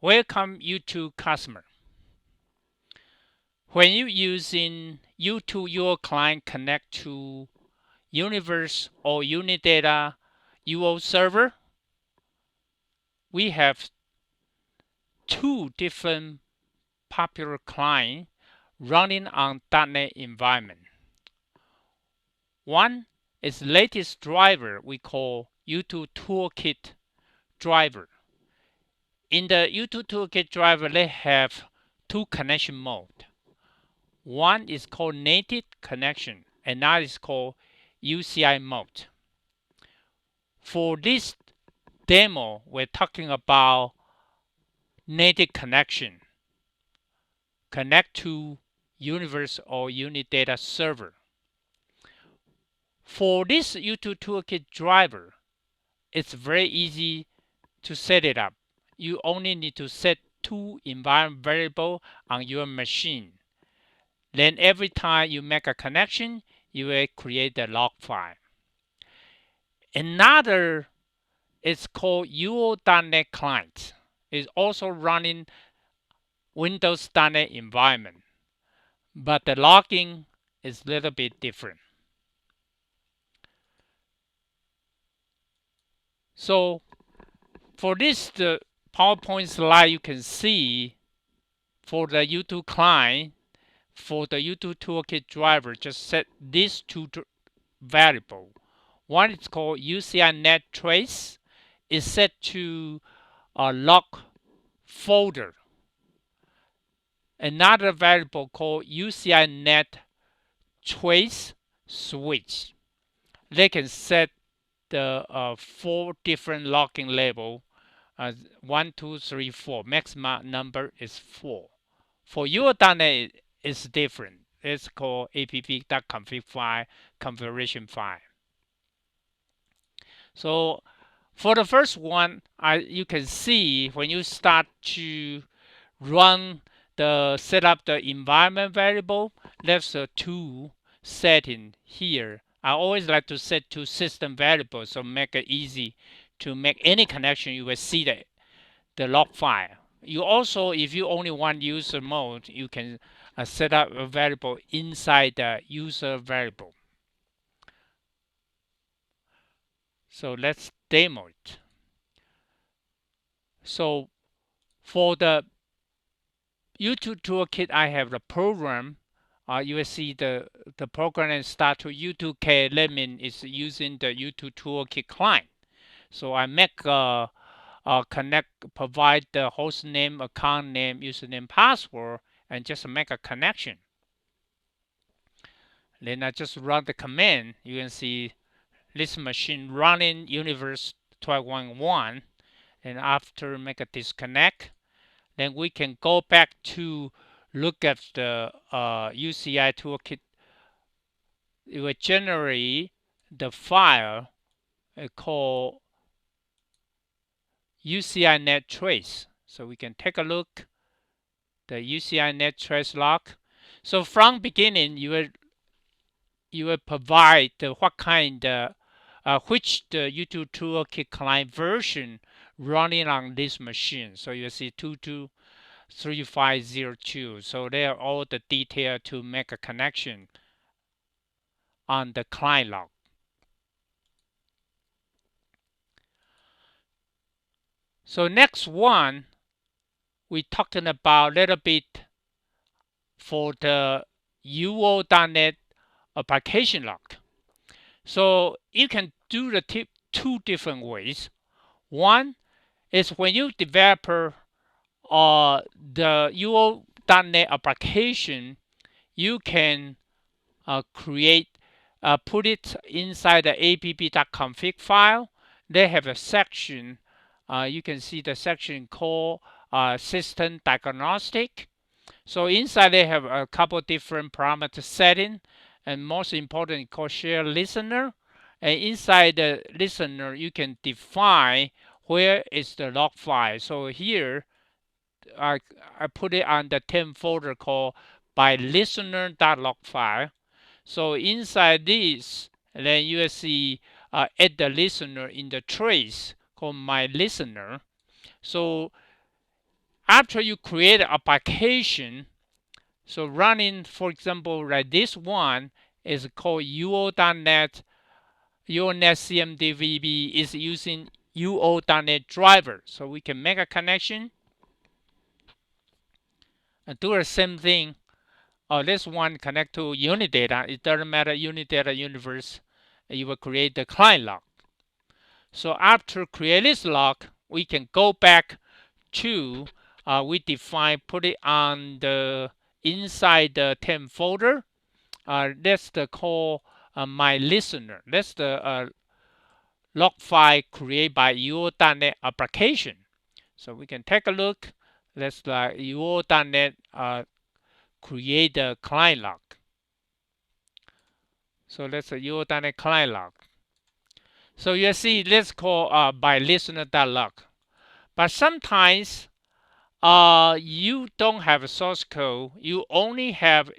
Welcome U2 customer. When you using U2 your client connect to Universe or Unidata UO server, we have two different popular clients running on .NET environment. One is latest driver we call U2 Toolkit driver. In the U2 Toolkit driver, they have two connection modes. One is called native connection, and that is called UCI mode. For this demo, we're talking about native connection. Connect to Universe or Unidata server. For this U2 Toolkit driver, it's very easy to set it up. You only need to set two environment variables on your machine. Then every time you make a connection, you will create the log file. Another is called UO.NET Client. It's also running Windows .NET environment, but the logging is a little bit different. So for this the PowerPoint slide, you can see for the U2 client, for the U2 Toolkit driver, just set these two variables. One is called UCINETTRACE, is set to a log folder. Another variable called UCINETTRACESWITCH. They can set the 4 different logging label. 1, 2, 3, 4. Maximum number is 4. For your .NET, it's different. It's called app.config file, configuration file. So for the first one, you can see when you start to run the set up the environment variable, there's a two setting here. I always like to set two system variables, so make it easy to make any connection. You will see the log file. You also, if you only want user mode, you can set up a variable inside the user variable. So let's demo it. So for the U2 Toolkit, I have the program. You will see the program and start to U2K lemon is using the U2 Toolkit client. So I make provide the host name, account name, username, password, and just make a connection. Then I just run the command. You can see this machine running Universe 12.1, and after make a disconnect, then we can go back to look at the UCI Toolkit. It will generate the file called UCINETTRACE. So we can take a look the UCINETTRACE log. So from beginning, you will provide what kind which the U2 Toolkit client version running on this machine. So you see 223502. So they are all the detail to make a connection on the client log. So next one, we talking about a little bit for the UO.NET application log. So you can do the two different ways. One is when you develop the UO.NET application, you can put it inside the app.config file. They have a section. You can see the section called System Diagnostic. So inside they have a couple different parameter setting, and most important called Share Listener. And inside the listener, you can define where is the log file. So here, I put it on the temp folder called by listener.log file. So inside this, then you will see add the listener in the trace called my listener. So after you create an application, so running, for example, like this one is called UO.NET. UO.NET CMDVB is using UO.NET driver. So we can make a connection and do the same thing. This one connect to Unidata. It doesn't matter, Unidata universe. You will create the client log. So after create this log, we can go back to we define, put it on the inside the temp folder. That's the call my listener. That's the log file created by UO.NET application. So we can take a look. That's the UO.NET create the client log. So that's a UO.NET client log. So you see, let's call by listener.log. But sometimes you don't have a source code. You only have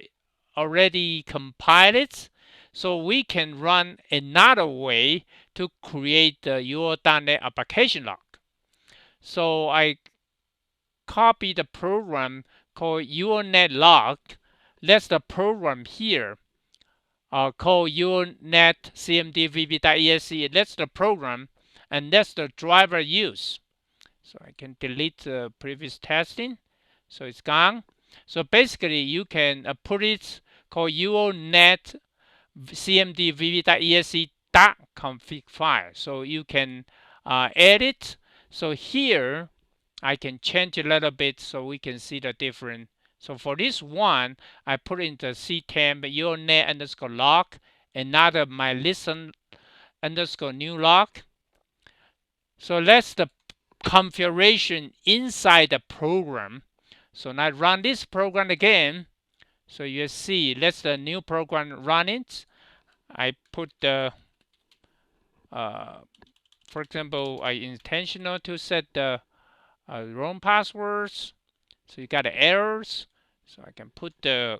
already compiled it. So we can run another way to create the UO.NET application log. So I copy the program called UONet log. That's the program here called UONet cmdvb.exe. That's the program, and that's the driver use. So I can delete the previous testing. So it's gone. So basically, you can put it called UONet cmdvb.exe .config file. So you can edit. So here I can change a little bit so we can see the difference. So for this one, I put in the ctemp UONet underscore log, another my listen underscore new log. So that's the configuration inside the program. So now run this program again. So you see, that's the new program running. I put the, for example, I intentional to set the wrong passwords. So you got the errors. So I can put the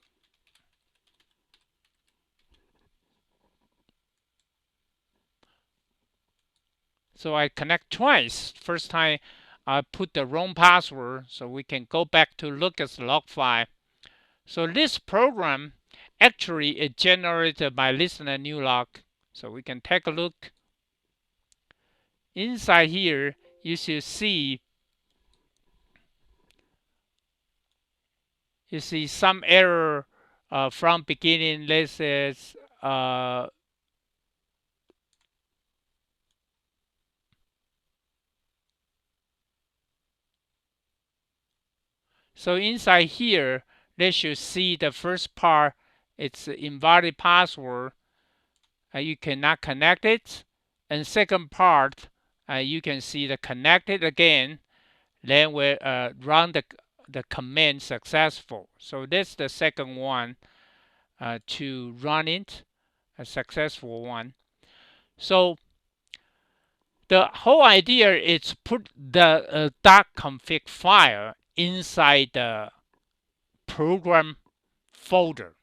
so I connect twice. First time I put the wrong password, so we can go back to look at the log file. So this program actually is generated by listener new log. So we can take a look. Inside here, you should see some error from beginning. This is so inside here, they should see the first part. It's invalid password. You cannot connect it. And second part, you can see the connected again. Then we run the command successful. So that's the second one to run it, a successful one. So the whole idea is put the .config file inside the program folder.